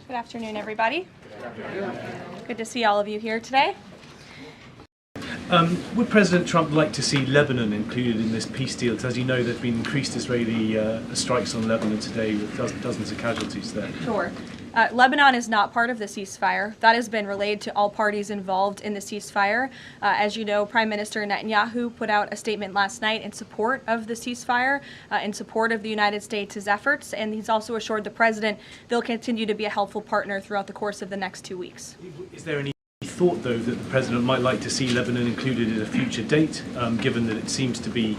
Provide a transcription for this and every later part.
Good afternoon, everybody. Good to see all of you here today. Would President Trump like to see Lebanon included in this peace deal? Because as you know, there have been increased Israeli strikes on Lebanon today with dozens of casualties there. Sure. Lebanon is not part of the ceasefire. That has been relayed to all parties involved in the ceasefire. As you know, Prime Minister Netanyahu put out a statement last night in support of the ceasefire, in support of the United States' efforts, and he's also assured the president they'll continue to be a helpful partner throughout the course of the next 2 weeks. Is there any thought, though, that the president might like to see Lebanon included at a future date, given that it seems to be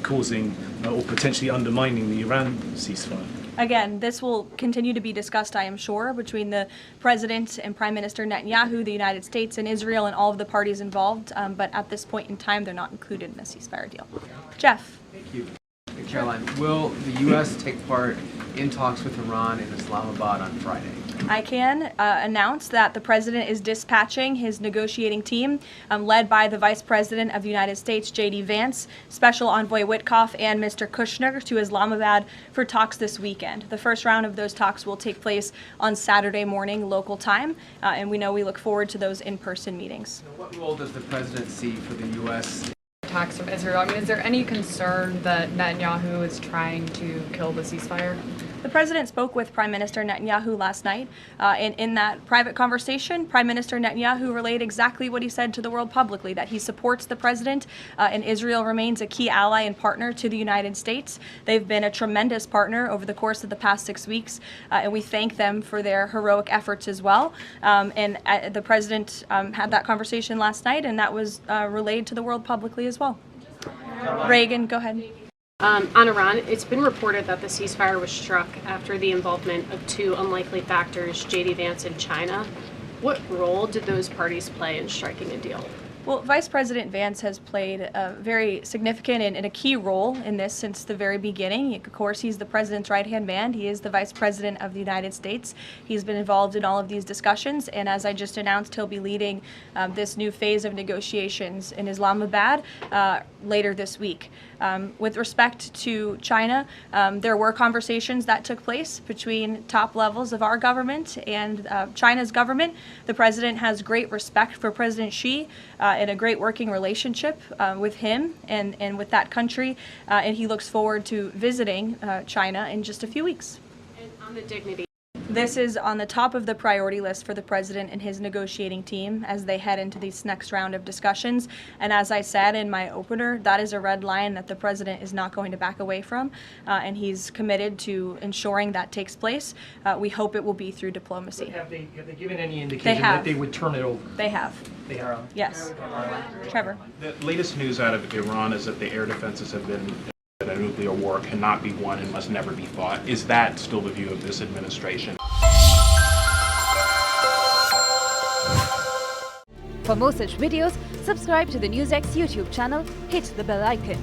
causing or potentially undermining the Iran ceasefire? Again, this will continue to be discussed, I am sure, between the President and Prime Minister Netanyahu, the United States and Israel, and all of the parties involved. But at this point in time, they're not included in the ceasefire deal. Jeff. Thank you. Caroline, will the U.S. take part in talks with Iran in Islamabad on Friday? I can announce that the President is dispatching his negotiating team, led by the Vice President of the United States, JD Vance, Special Envoy Witkoff, and Mr. Kushner to Islamabad for talks this weekend. The first round of those talks will take place on Saturday morning local time, and we look forward to those in-person meetings. What role does the President see for the U.S. attacks from Israel? I mean, is there any concern that Netanyahu is trying to kill the ceasefire? The President spoke with Prime Minister Netanyahu last night, and in that private conversation, Prime Minister Netanyahu relayed exactly what he said to the world publicly, that he supports the President, and Israel remains a key ally and partner to the United States. They've been a tremendous partner over the course of the past 6 weeks, and we thank them for their heroic efforts as well. And the President had that conversation last night, and that was relayed to the world publicly as well. Reagan, go ahead. On Iran, it's been reported that the ceasefire was struck after the involvement of two unlikely factors, JD Vance and China. What role did those parties play in striking a deal? Well, Vice President Vance has played a very significant and a key role in this since the very beginning. Of course, he's the President's right-hand man. He is the Vice President of the United States. He's been involved in all of these discussions, and as I just announced, he'll be leading this new phase of negotiations in Islamabad later this week. With respect to China, there were conversations that took place between top levels of our government and China's government. The President has great respect for President Xi and a great working relationship with him and with that country, and he looks forward to visiting China in just a few weeks. And on the dignity. This is on the top of the priority list for the President and his negotiating team as they head into this next round of discussions. And as I said in my opener, that is a red line that the President is not going to back away from, and he's committed to ensuring that takes place. We hope it will be through diplomacy. But have they given any indication that they would turn it over? They have. They have. Yes. Trevor. The latest news out of Iran is that the air defenses have been that a nuclear war cannot be won and must never be fought. Is that still the view of this administration? For more such videos, subscribe to the Newsx YouTube channel, hit the bell icon.